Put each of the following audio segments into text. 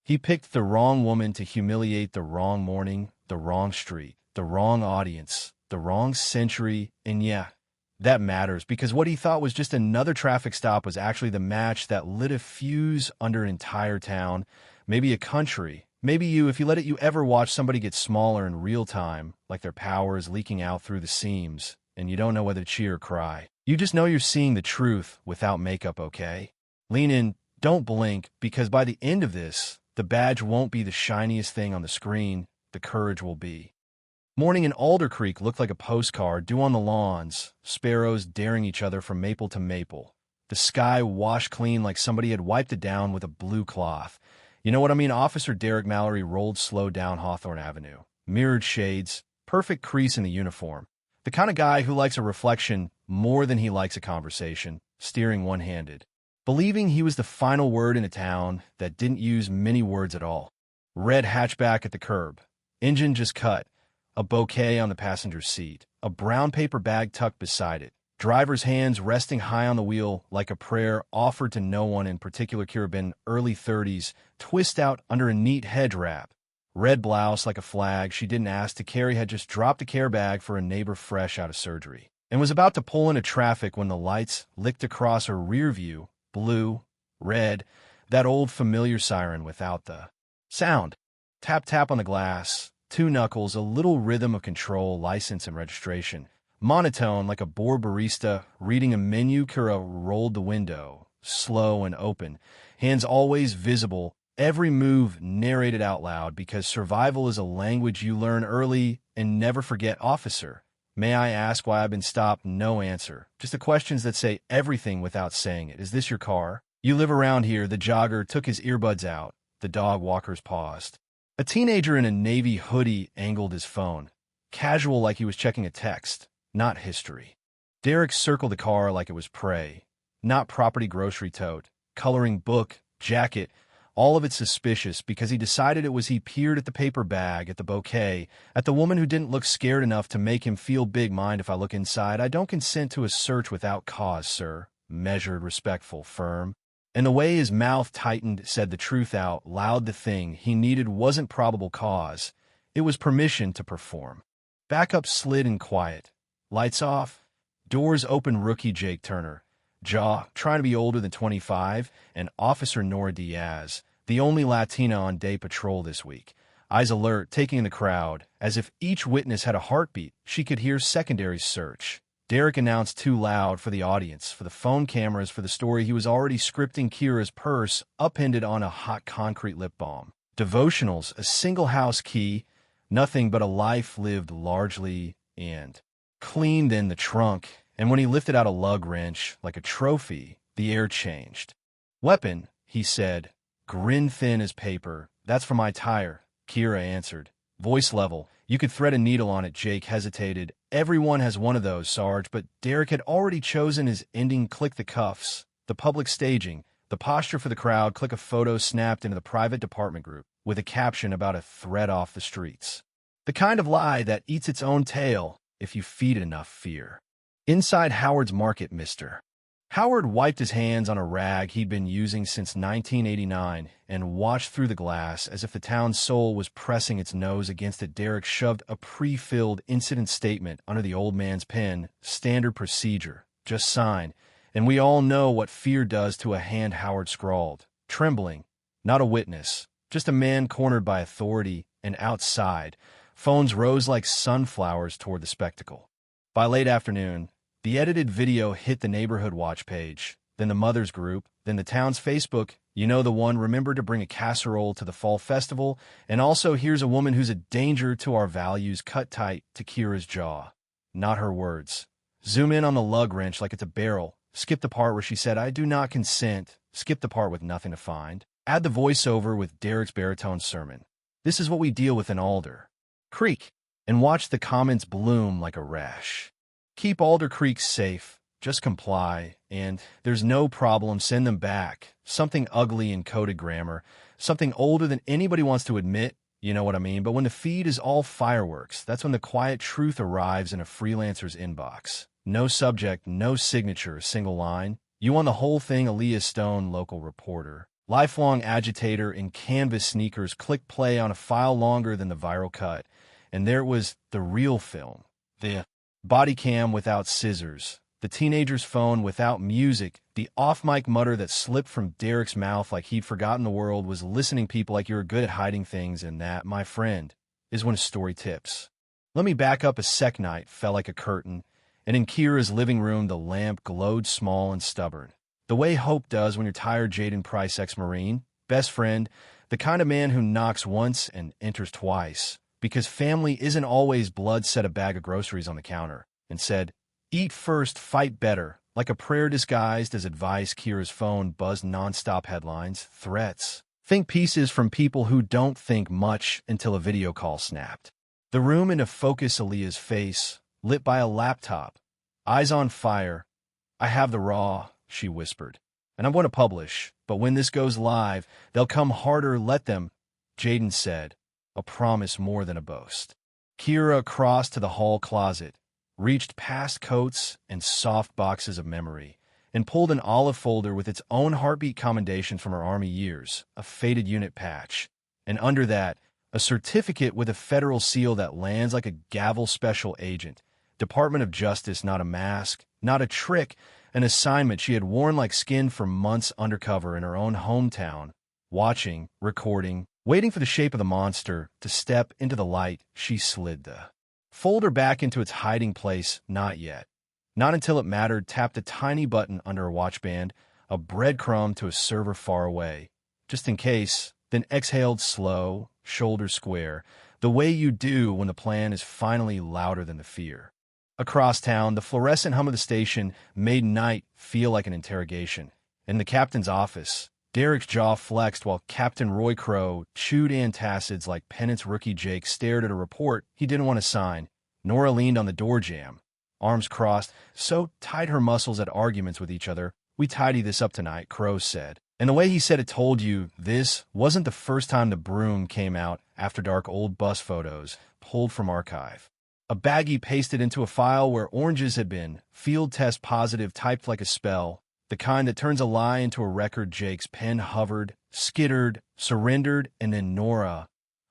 He picked the wrong woman to humiliate the wrong morning, the wrong street, the wrong audience, the wrong century, and yeah, that matters because what he thought was just another traffic stop was actually the match that lit a fuse under an entire town, maybe a country. Maybe you, if you let it, you ever watch somebody get smaller in real time, like their power is leaking out through the seams, and you don't know whether to cheer or cry. You just know you're seeing the truth without makeup, okay? Lean in, don't blink, because by the end of this, the badge won't be the shiniest thing on the screen, the courage will be. Morning in Alder Creek looked like a postcard, dew on the lawns, sparrows daring each other from maple to maple. The sky washed clean like somebody had wiped it down with a blue cloth. You know what I mean? Officer Derek Mallory rolled slow down Hawthorne Avenue. Mirrored shades, perfect crease in the uniform. The kind of guy who likes a reflection more than he likes a conversation, steering one-handed. Believing he was the final word in a town that didn't use many words at all. Red hatchback at the curb. Engine just cut. A bouquet on the passenger seat. A brown paper bag tucked beside it. Driver's hands resting high on the wheel like a prayer offered to no one in particular. Kira been early 30s, twist out under a neat hedge wrap. Red blouse like a flag she didn't ask to carry, had just dropped a care bag for a neighbor fresh out of surgery, and was about to pull into traffic when the lights licked across her rear view. Blue, red, that old familiar siren without the sound. Tap tap on the glass, two knuckles, a little rhythm of control, license and registration. Monotone like a bored barista reading a menu. Kira rolled the window, slow and open, hands always visible, every move narrated out loud because survival is a language you learn early and never forget. Officer, may I ask why I've been stopped? No answer. Just the questions that say everything without saying it. Is this your car? You live around here? The jogger took his earbuds out. The dog walkers paused. A teenager in a navy hoodie angled his phone, casual like he was checking a text. Not history. Derek circled the car like it was prey. Not property. Grocery tote, coloring book, jacket, all of it suspicious because he decided it was. He peered at the paper bag, at the bouquet, at the woman who didn't look scared enough to make him feel big. Mind if I look inside? I don't consent to a search without cause, sir. Measured, respectful, firm. And the way his mouth tightened said the truth out loud. The thing he needed wasn't probable cause. It was permission to perform. Backup slid in quiet. Lights off. Doors open. Rookie Jake Turner, jaw trying to be older than 25, and Officer Nora Diaz, the only Latina on day patrol this week. Eyes alert, taking in the crowd, as if each witness had a heartbeat. She could hear secondary search. Derek announced too loud for the audience, for the phone cameras, for the story he was already scripting. Kira's purse upended on a hot concrete lip balm. Devotionals, a single house key, nothing but a life lived largely and clean. Then the trunk, and when he lifted out a lug wrench like a trophy, the air changed. Weapon, he said, grin thin as paper. That's for my tire, Kira answered. Voice level, you could thread a needle on it. Jake hesitated. Everyone has one of those, Sarge, but Derek had already chosen his ending. Click the cuffs, the public staging, the posture for the crowd. Click a photo snapped into the private department group with a caption about a threat off the streets. The kind of lie that eats its own tail if you feed it enough fear. Inside Howard's Market, Mr. Howard wiped his hands on a rag he'd been using since 1989 and watched through the glass as if the town's soul was pressing its nose against it. Derek shoved a pre-filled incident statement under the old man's pen. Standard procedure. Just sign. And we all know what fear does to a hand. Howard scrawled, trembling. Not a witness, just a man cornered by authority. And outside, phones rose like sunflowers toward the spectacle. By late afternoon, the edited video hit the neighborhood watch page, then the mothers group, then the town's Facebook. You know the one. Remember to bring a casserole to the fall festival. And also, here's a woman who's a danger to our values. Cut tight to Kira's jaw. Not her words. Zoom in on the lug wrench like it's a barrel. Skip the part where she said, I do not consent. Skip the part with nothing to find. Add the voiceover with Derek's baritone sermon. This is what we deal with in Alder Creek. And watch the comments bloom like a rash. Keep Alder Creek safe. Just comply. And there's no problem. Send them back. Something ugly in coded grammar. Something older than anybody wants to admit. You know what I mean? But when the feed is all fireworks, that's when the quiet truth arrives in a freelancer's inbox. No subject, no signature, single line. You want the whole thing. Aaliyah Stone, local reporter. Lifelong agitator in canvas sneakers clicked play on a file longer than the viral cut, and there was the real film. The body cam without scissors, the teenager's phone without music, the off-mic mutter that slipped from Derek's mouth like he'd forgotten the world was listening people like you were good at hiding things, and that, my friend, is when a story tips. Let me back up a sec. Night fell like a curtain, and in Kira's living room the lamp glowed small and stubborn. The way hope does when you're tired. Jaden Price, ex-Marine, best friend, the kind of man who knocks once and enters twice, because family isn't always blood, set a bag of groceries on the counter, and said, "Eat first, fight better," like a prayer disguised as advice. Kira's phone buzzed nonstop headlines, threats, think pieces from people who don't think much until a video call snapped. The room into focus, Aaliyah's face, lit by a laptop, eyes on fire. "I have the raw," she whispered, "and I'm going to publish, but when this goes live, they'll come harder, let them," Jaden said, a promise more than a boast. Kira crossed to the hall closet, reached past coats and soft boxes of memory, and pulled an olive folder with its own heartbeat commendations from her Army years, a faded unit patch, and under that, a certificate with a federal seal that lands like a gavel. Special agent, Department of Justice, not a mask, not a trick, an assignment she had worn like skin for months. Undercover in her own hometown, watching, recording, waiting for the shape of the monster to step into the light. She slid the folder back into its hiding place. Not yet. Not until it mattered. Tapped a tiny button under her watch band, a breadcrumb to a server far away. Just in case, then exhaled slow, shoulders square, the way you do when the plan is finally louder than the fear. Across town, the fluorescent hum of the station made night feel like an interrogation. In the captain's office, Derek's jaw flexed while Captain Roy Crow chewed antacids like penance. Rookie Jake stared at a report he didn't want to sign. Nora leaned on the door jamb, arms crossed, so tight her muscles had arguments with each other. "We tidy this up tonight," Crow said. And the way he said it told you this wasn't the first time the broom came out. After dark, old bus photos, pulled from archive. A baggie pasted into a file where oranges had been, field test positive, typed like a spell, the kind that turns a lie into a record. Jake's pen hovered, skittered, surrendered, and then Nora,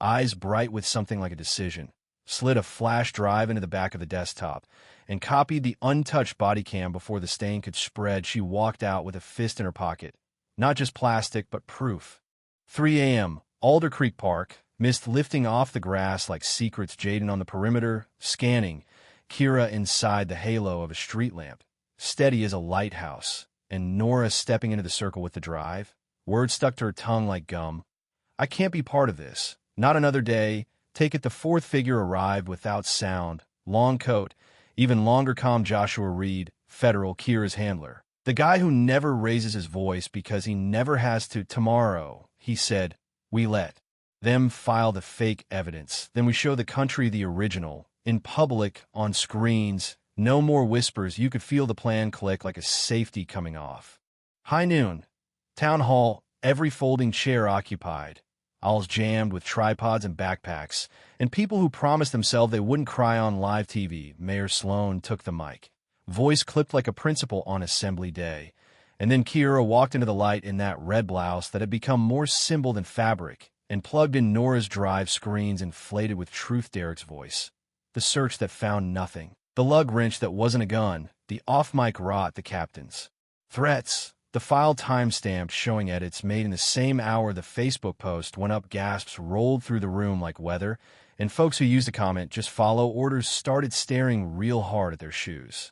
eyes bright with something like a decision, slid a flash drive into the back of the desktop and copied the untouched body cam before the stain could spread. She walked out with a fist in her pocket. Not just plastic, but proof. 3 a.m., Alder Creek Park, mist lifting off the grass like secrets. Jaden on the perimeter, scanning. Kira inside the halo of a street lamp, steady as a lighthouse. And Nora stepping into the circle with the drive. Words stuck to her tongue like gum. "I can't be part of this. Not another day." Take it, the fourth figure arrived without sound. Long coat, even longer calm. Joshua Reed, Federal, Kira's handler. The guy who never raises his voice because he never has to. "Tomorrow," he said, "we let them file the fake evidence. Then we show the country the original, in public, on screens. No more whispers." You could feel the plan click like a safety coming off. High noon. Town hall, every folding chair occupied. Aisles jammed with tripods and backpacks, and people who promised themselves they wouldn't cry on live TV. Mayor Sloan took the mic, voice clipped like a principal on assembly day. And then Kira walked into the light in that red blouse that had become more symbol than fabric, and plugged in Nora's drive, screens inflated with truth. Derek's voice. The search that found nothing. The lug wrench that wasn't a gun. The off-mic rot, the captain's threats. The file time-stamped, showing edits made in the same hour the Facebook post went up. Gasps rolled through the room like weather, and folks who used a comment, "Just follow orders," started staring real hard at their shoes.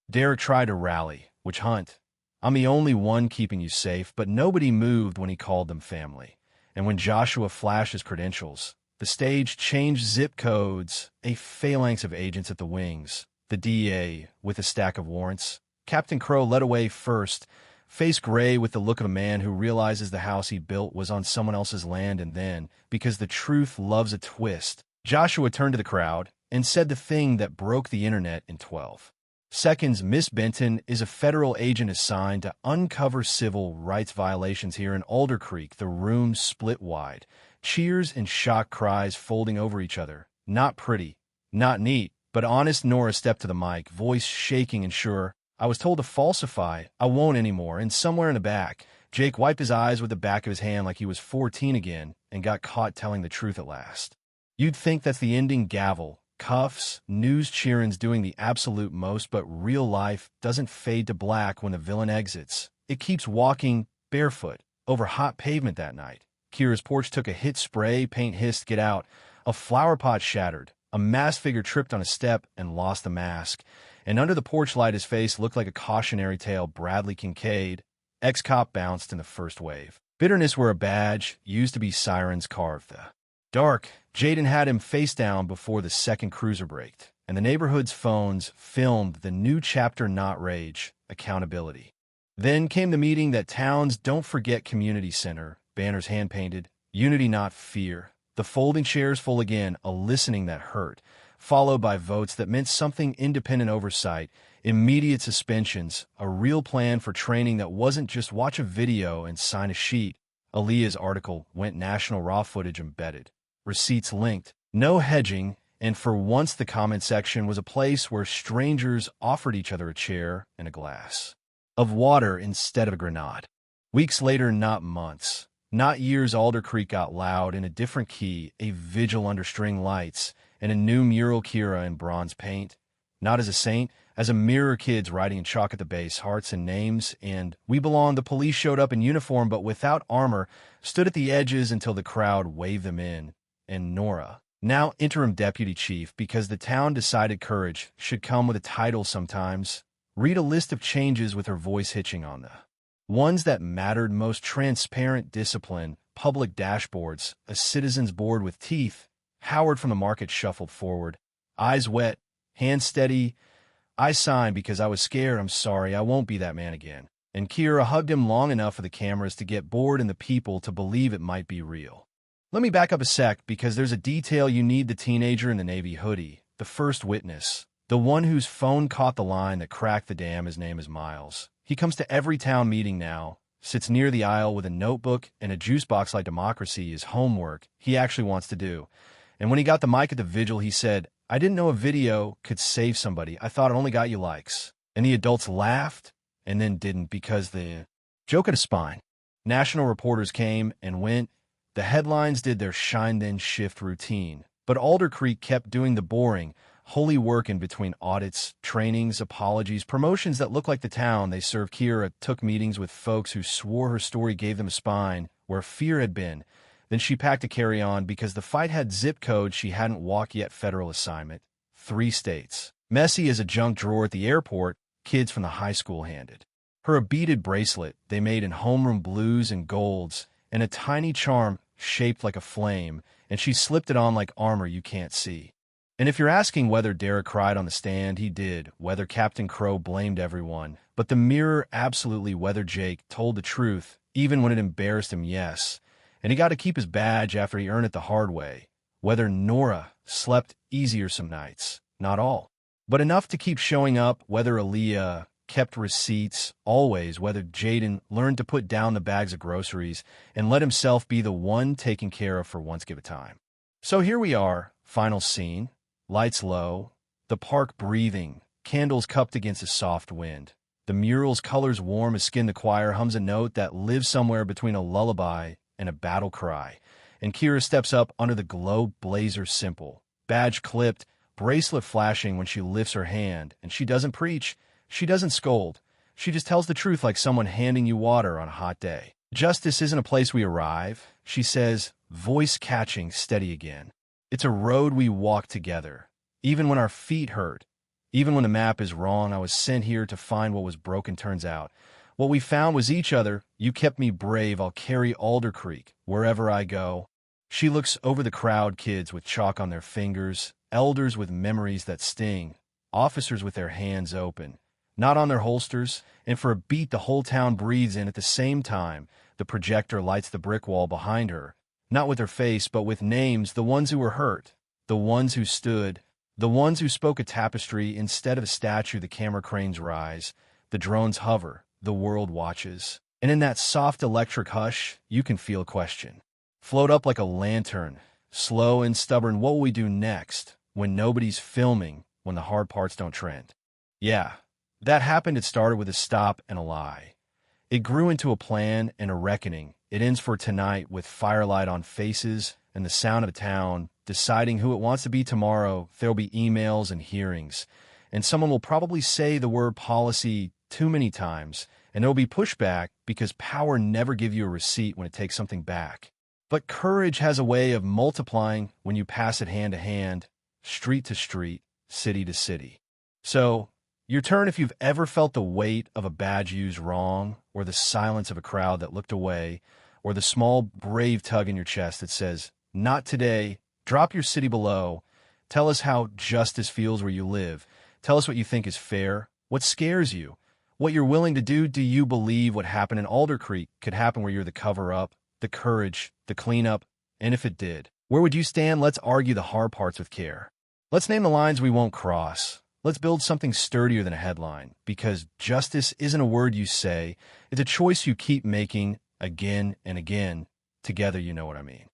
Derek tried to rally, "Witch hunt. I'm the only one keeping you safe," but nobody moved when he called them family. And when Joshua flashed his credentials, the stage changed. Zip codes, a phalanx of agents at the wings, the DEA with a stack of warrants. Captain Crow led away first, face gray with the look of a man who realizes the house he built was on someone else's land. And then, because the truth loves a twist, Joshua turned to the crowd and said the thing that broke the internet in 12 seconds. "Miss Benton is a federal agent assigned to uncover civil rights violations here in Alder Creek." The room split wide. Cheers and shocked cries folding over each other. "Not pretty, not neat, but honest." Nora stepped to the mic, voice shaking and sure. "I was told to falsify. I won't anymore." And somewhere in the back, Jake wiped his eyes with the back of his hand like he was 14 again and got caught telling the truth at last. You'd think that's the ending: gavel, cuffs, news cheerin's doing the absolute most, but real life doesn't fade to black when the villain exits. It keeps walking barefoot over hot pavement that night. Kira's porch took a hit. Spray paint hissed, "Get out." A flower pot shattered. A masked figure tripped on a step and lost the mask. And under the porch light, his face looked like a cautionary tale. Bradley Kincaid, ex-cop, bounced in the first wave. Bitterness were a badge, used to be sirens carved the dark. Jaden had him face down before the second cruiser braked, and the neighborhood's phones filmed the new chapter: not rage, accountability. Then came the meeting that town's Don't Forget Community Center, banners hand-painted, unity not fear. The folding chairs full again, a listening that hurt, followed by votes that meant something: independent oversight, immediate suspensions, a real plan for training that wasn't just watch a video and sign a sheet. Aaliyah's article went national: raw footage embedded, receipts linked, no hedging, and for once the comment section was a place where strangers offered each other a chair and a glass of water instead of a grenade. Weeks later, not months, not years, Alder Creek got loud in a different key, a vigil under string lights, and a new mural: Kira in bronze paint. Not as a saint, as a mirror, kids writing in chalk at the base, hearts and names, and "We belong." The police showed up in uniform but without armor, stood at the edges until the crowd waved them in. And Nora, now interim deputy chief because the town decided courage should come with a title sometimes, read a list of changes with her voice hitching on the ones that mattered most: transparent discipline, public dashboards, a citizens board with teeth. Howard from the market shuffled forward, eyes wet, hands steady. "I signed because I was scared. I'm sorry, I won't be that man again." And Kira hugged him long enough for the cameras to get bored and the people to believe it might be real. Let me back up a sec, because there's a detail you need: the teenager in the navy hoodie, the first witness, the one whose phone caught the line that cracked the dam. His name is Miles. He comes to every town meeting now, sits near the aisle with a notebook and a juice box like democracy is homework he actually wants to do. And when he got the mic at the vigil, he said, "I didn't know a video could save somebody. I thought it only got you likes." And the adults laughed and then didn't, because the joke had a spine. National reporters came and went. The headlines did their shine then shift routine. But Alder Creek kept doing the boring, holy work in between: audits, trainings, apologies, promotions that looked like the town they served. Kira took meetings with folks who swore her story gave them a spine where fear had been. Then she packed a carry-on because the fight had zip codes she hadn't walked yet. Federal assignment, 3 states. Messy as a junk drawer at the airport, kids from the high school handed her a beaded bracelet they made in homeroom blues and golds, and a tiny charm shaped like a flame, and she slipped it on like armor you can't see. And if you're asking whether Derek cried on the stand, he did. Whether Captain Crow blamed everyone, but the mirror absolutely. Whether Jake told the truth, even when it embarrassed him, yes. And he got to keep his badge after he earned it the hard way. Whether Nora slept easier some nights, not all, but enough to keep showing up. Whether Aaliyah kept receipts, always. Whether Jaden learned to put down the bags of groceries and let himself be the one taken care of for once. Give it time. So here we are, final scene, lights low, the park breathing, candles cupped against a soft wind. The mural's colors warm as skin. The choir hums a note that lives somewhere between a lullaby and a battle cry. And Kira steps up under the glow, blazer simple, badge clipped, bracelet flashing when she lifts her hand. And she doesn't preach, she doesn't scold, she just tells the truth like someone handing you water on a hot day. "Justice isn't a place we arrive," she says, voice catching steady again. "It's a road we walk together, even when our feet hurt, even when the map is wrong. I was sent here to find what was broken. Turns out what we found was each other. You kept me brave. I'll carry Alder Creek wherever I go." She looks over the crowd, kids with chalk on their fingers, elders with memories that sting, officers with their hands open, not on their holsters, and for a beat the whole town breathes in at the same time. The projector lights the brick wall behind her, not with her face, but with names: the ones who were hurt, the ones who stood, the ones who spoke. A tapestry instead of a statue. The camera cranes rise, the drones hover, the world watches. And in that soft electric hush, you can feel a question float up like a lantern, slow and stubborn. What will we do next, when nobody's filming, when the hard parts don't trend? Yeah, that happened. It started with a stop and a lie. It grew into a plan and a reckoning. It ends for tonight with firelight on faces and the sound of a town deciding who it wants to be tomorrow. There'll be emails and hearings, and someone will probably say the word policy too many times, and there'll be pushback because power never gives you a receipt when it takes something back. But courage has a way of multiplying when you pass it hand to hand, street to street, city to city. So, your turn if you've ever felt the weight of a badge used wrong, or the silence of a crowd that looked away, or the small, brave tug in your chest that says, "Not today." Drop your city below. Tell us how justice feels where you live. Tell us what you think is fair, what scares you, what you're willing to do. Do you believe what happened in Alder Creek could happen where you're the cover-up, the courage, the cleanup? And if it did, where would you stand? Let's argue the hard parts with care. Let's name the lines we won't cross. Let's build something sturdier than a headline, because justice isn't a word you say. It's a choice you keep making again and again. Together, you know what I mean.